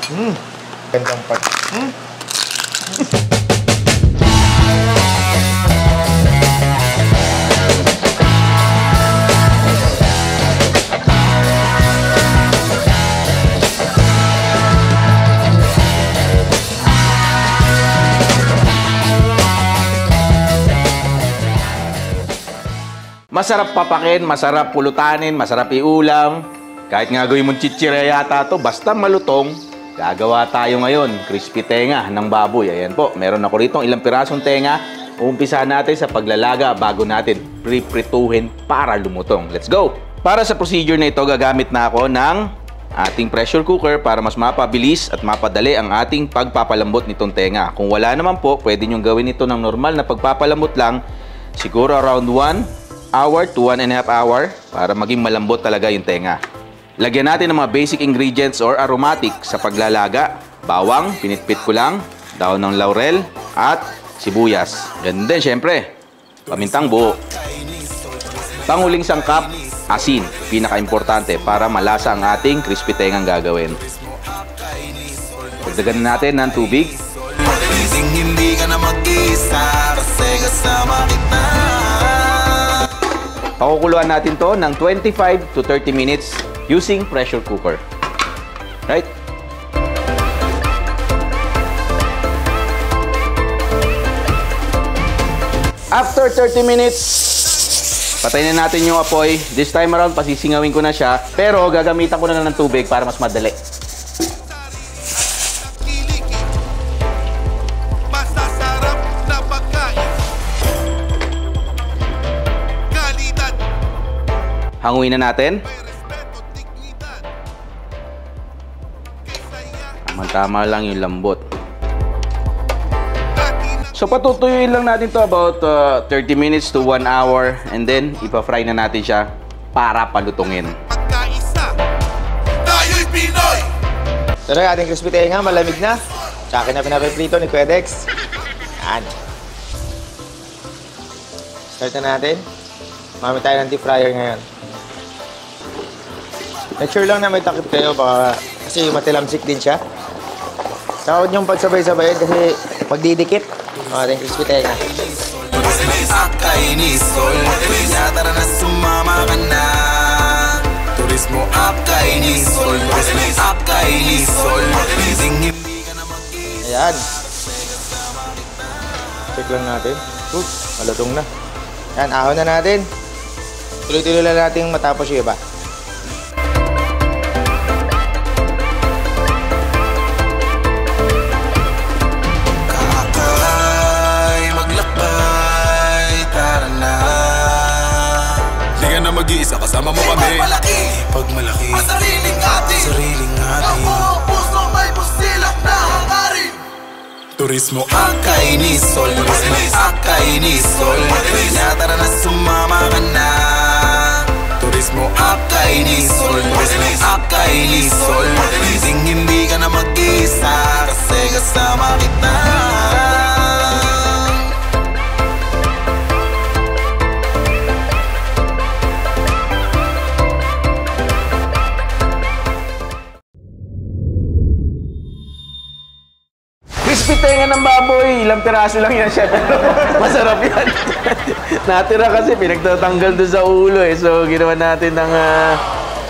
Gandang part. Masarap papakin, masarap pulutanin, masarap iulam. Kahit nga gawin mong chichirya yata to, basta malutong, gagawa tayo ngayon. Crispy tenga ng baboy. Ayan po, meron ako rito ilang pirasong tenga. Uumpisa natin sa paglalaga bago natin priprituhin para lumutong. Let's go! Para sa procedure na ito, gagamit na ako ng ating pressure cooker para mas mapabilis at mapadali ang ating pagpapalambot nitong tenga. Kung wala naman po, pwede nyo gawin ito ng normal na pagpapalambot lang. Siguro around 1 hour to 1.5 hour para maging malambot talaga yung tenga. Lagyan natin ng mga basic ingredients or aromatic sa paglalaga. Bawang, pinitpit ko lang, daon ng laurel, at sibuyas. Ganun din, syempre, pamintang buo. Panguling sangkap, asin. Pinaka-importante para malasa ang ating crispy tengang gagawin. Pagdagan natin ng tubig. Hindi ka na mag-isa kasi kasama kita. Pakukuluan natin to ng 25 to 30 minutes using pressure cooker. Right? After 30 minutes, patayin na natin yung apoy. This time around, pasisingawin ko na siya. Pero gagamitan ko na lang ng tubig para mas madali. Hanguin na natin. Tama lang yung lambot. So patutuyuin lang natin to about 30 minutes to 1 hour and then ipa-fry na natin siya para palutungin. Ito na ating crispy tenga, malamig na. Tsaka na pinapiprito ni Quedex. Yan. Start na natin. Mamit tayo ng deep fryer ngayon. Make sure lang na may takip kayo baka kasi matilamsik din siya. Saka huwag niyong pagsabay-sabayin kasi magdidikit. Ating crispy tenga. Tara na sumama ka na. Turismo Akainisol. Ayan. Check lang natin. Malutong na. Ayan, ahon na natin. Tuloy-tuloy lang natin matapos yung iba. Mag-iisa kasama mo kami. Pag malaki ang sariling atin. Ako puso may pusilak na hangarin. Turismo Akainisol. Akainisol. Tara na sumama ka na. Turismo Akainisol. Akainisol. Hindi ka na mag-iisa kasi kasama kita. Crispy tenga ng baboy, ilang piraso lang yan siya. Masarap yan. Natira kasi pinagtatanggal doon sa ulo eh. So ginawa natin ng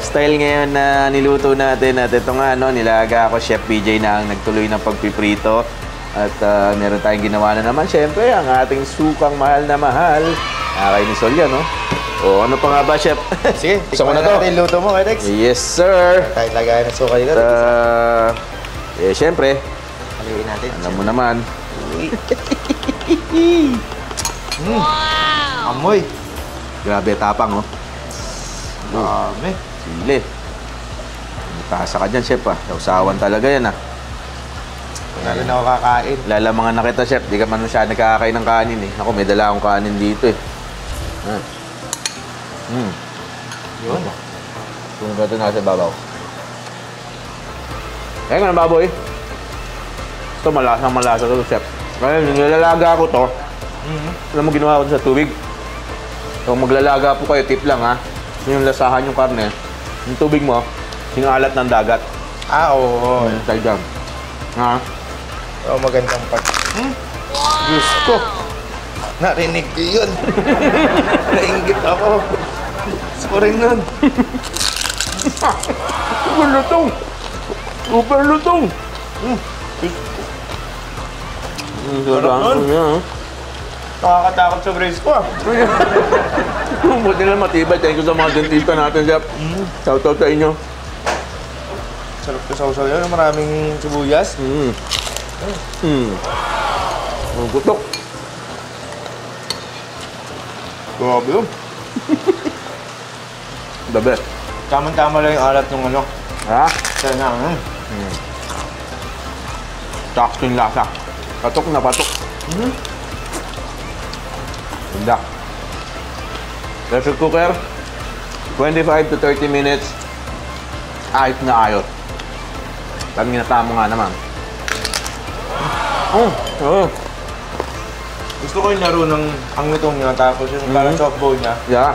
style ngayon na niluto natin. At ito nga, nilaga ako, Chef PJ na ang nagtuloy ng pagpiprito. At meron tayong ginawa na naman. Siyempre, ang ating sukang mahal na mahal. Akainisol yan, no? O, ano pa nga ba, Chef? Sige, tikman na natin luto mo, Quedex. Yes, sir. Kahit lagayan ng suka dito. Siyempre, haluin natin. alam mo naman. Wow! Amoy. Grabe, tapang, oh. Dami. Sili. Tasa ka dyan, Chef, ah. Sausawan talaga yan, ah. Wala rin ako kakain. Lalamangan na kita, Chef. Di ka man siya nagkakain ng kanin, eh. Ako, may dala akong kanin dito, eh. Yun. Kung ito na sa babaw. Kaya nga, baboy. Ito, malasa ito, Chef. Ngayon, nilalaga ko to. Alam mo, ginawa ko sa tubig. Kung maglalaga po kayo, tip lang, ha. Yung lasahan yung karne. Yung tubig mo, singalat ng dagat. Oo. Side down. Ha? Oh, magandang part. Diyos ko. Narinig ko yun. Nainggit ako. Gusto rin nun. Super lutong! Super lutong! Sarap nun. Nakakatakot sa brace ko ah. Buti lang matibay. Thank you sa mga dentista natin, Chef. Shout out sa inyo. Sarap ko sausaw yan. Maraming sibuyas. Ang gutok. Grabe yun. The best. Tama-tama lang yung alat ng ano. Ha? Kaya na, Sakto yung lasa. Patok na patok. Ganda. Pressure cooker. 25 to 30 minutes. Ayos na ayos. Pag minatamo nga naman. Gusto ko yung laro ng angmitong niya, tapos yung parang softball niya. Yeah.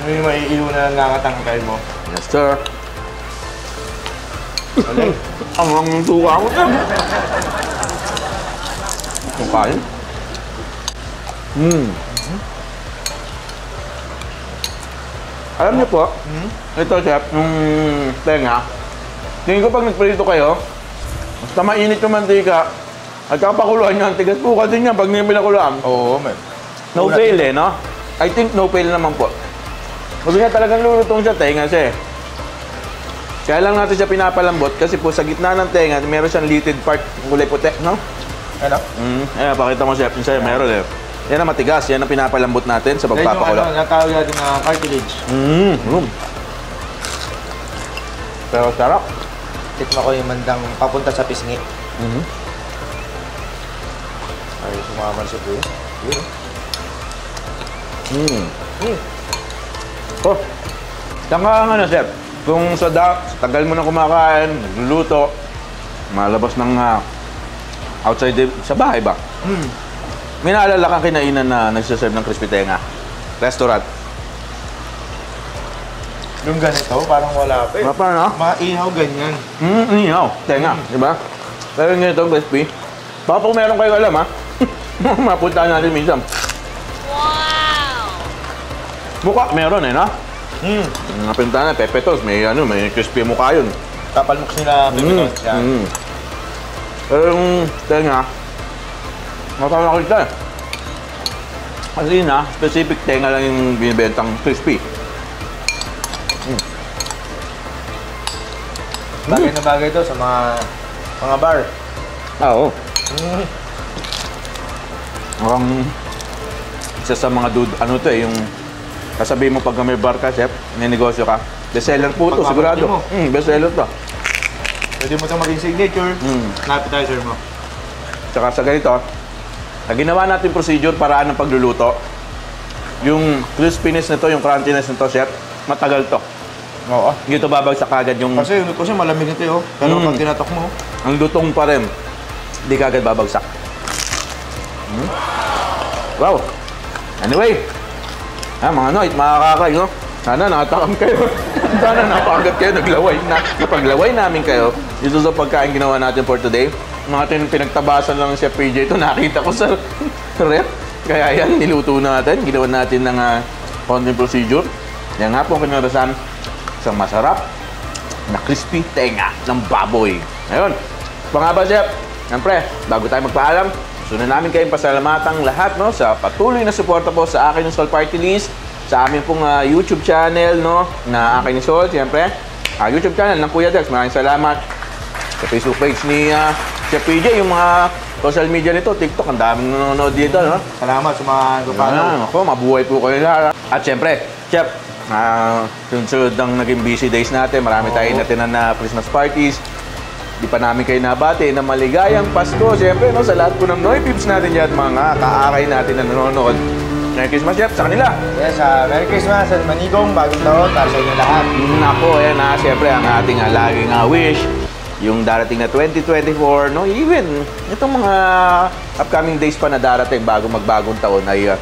Yun yung maiiwan na nangangatangkay mo. Yes, sir. Alay. Ang tuwa ko na. Kung kain. Alam niyo po, ito chef, yung tenga, tingin ko pag nagprito kayo, basta mainit yung mantika, at kapakuluan nyo, ang tigas po kasi niya pag hindi pinakuluan. Oo, man. No fail eh, no? I think no fail naman po. Sabi niya talagang lulutong siya, tenga siya eh. Kaya lang natin siya pinapalambot kasi po sa gitna ng tenga, meron siyang litid part, kulay puti, no? Ano? Ayan, pakita mo chef, yung sa'yo, meron eh. Yan ang matigas, yan ang pinapalambot natin sa pagpapakulo. Yan yung natawag natin na cartilage. Pero sarap. Tikma ko yung mandang papunta sa pisngi. Ay, sumaman siya po yun. Oh, saan ka nga na, chef? Kung sa tagal mo na kumakain, nagluluto, malabas ng outside sa bahay ba? May naalala kang kinainan na nagsaserve ng crispy tenga? Restaurant? Yung ganito, parang wala pa eh. Wala pa, no? Maihaw ganyan. Ihaw, tenga, di ba? Pero yung ganito, crispy. Baka kung meron kayo alam, ha? Mapunta natin minsan. Wow! Mukha, meron eh, no? Mga pintahan, pepe toast, may crispy mukha yun. Kapalmok sila pipinot siya. Pero yung tenga, matawag kita eh. Kasi na, specific tenga lang yung binibentang crispy. Bagay na bagay to sa mga bar. Oo. Ang isa sa mga ano to eh, yung kasabihin mo pag may bar ka, chef, may negosyo ka. Bestseller po to, sigurado. Bestseller to. Pwede mo itong maging signature, na appetizer mo. Tsaka sa ganito, ginawa natin procedure paraan ng pagluluto. Yung crispiness nito, yung crunchiness nito, chef, matagal to. Oo. Hindi ito babagsak agad yung... Kasi malamig nito yun. Pero pag tinatok mo, ang lutong pa rin, hindi ka agad babagsak. Wow! Anyway, mga Noit, mga kakay, no? Sana nakatakam kayo. Sana napagat kayo, naglaway na. Napaglaway namin kayo dito sa pagkain ginawa natin for today. Mga pinagtabasan lang si Chef PJ ito, nakita ko sa rep. Kaya yan, niluto natin. Ginawa natin ng konting procedure. Yan nga po ang kinarasan isang masarap na crispy tenga ng baboy. Ngayon, pa nga ba, Chef? Siyempre, bago tayo magpaalam, gusto na namin kayong pasalamatan lahat, no, sa patuloy na suporta po sa akin yung Sol Party List, sa amin pong YouTube channel, no, na akin ni Sol, siyempre. YouTube channel ng Kuya Dex, maraming salamat. Sa Facebook page ni Chef PJ, yung mga social media nito, TikTok, ang daming nanonood dito, no? salamat sa mga gupano. Ako, mabuhay po kayo lahat. At siyempre, Chef, sunod ng naging busy days natin, marami tayong natinan na Christmas parties. Di pa namin kayo nabati na maligayang Pasko, siyempre, no, sa lahat po ng Noy Pips natin dyan, mga kaaray natin na nanonood. Merry Christmas, Chef, sa kanila. Yes, Merry Christmas at Manigong, bagong taon, para sa inyo lahat. Nako, ayan na, siyempre, ang ating laging wish, yung darating na 2024, no, even itong mga upcoming days pa na darating bago magbagong taon ay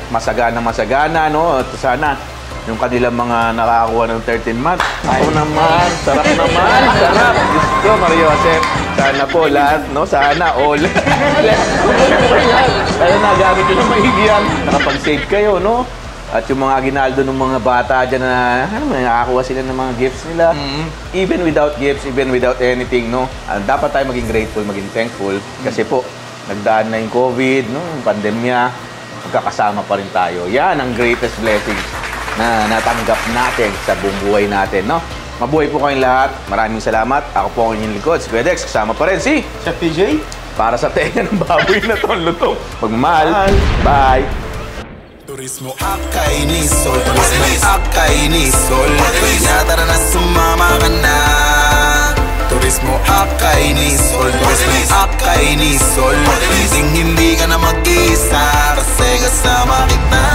masagana, no, at sana yung kanilang mga nakakakuha ng 13 months. Ako naman, sarap naman, sarap. Diyos ko, Mario Joseph, sana po lahat, no? Sana all. Kaya nagamit nyo ng maigi yan. Nakapag-save kayo, no? At yung mga ginaldo ng mga bata dyan na nakakakuha sila ng mga gifts nila. Even without gifts, even without anything, no? Dapat tayo maging grateful, maging thankful. Kasi po, nagdaan na yung COVID, no? Yung pandemya, magkakasama pa rin tayo. Yan ang greatest blessing na natanggap natin sa buong buhay natin, no? Mabuhay po kayong lahat. Maraming salamat. Ako po ang inyong likod, si Kuya Dex. Kasama pa rin si Chef PJ? para sa tenga ng baboy na to, lutong. Magmahal. Bye. Turismo Akainisol, Turismo Akainisol, tara na sumama ka na. Turismo Akainisol, Turismo Akainisol, hindi ka na mag-isa kasi kasama kita.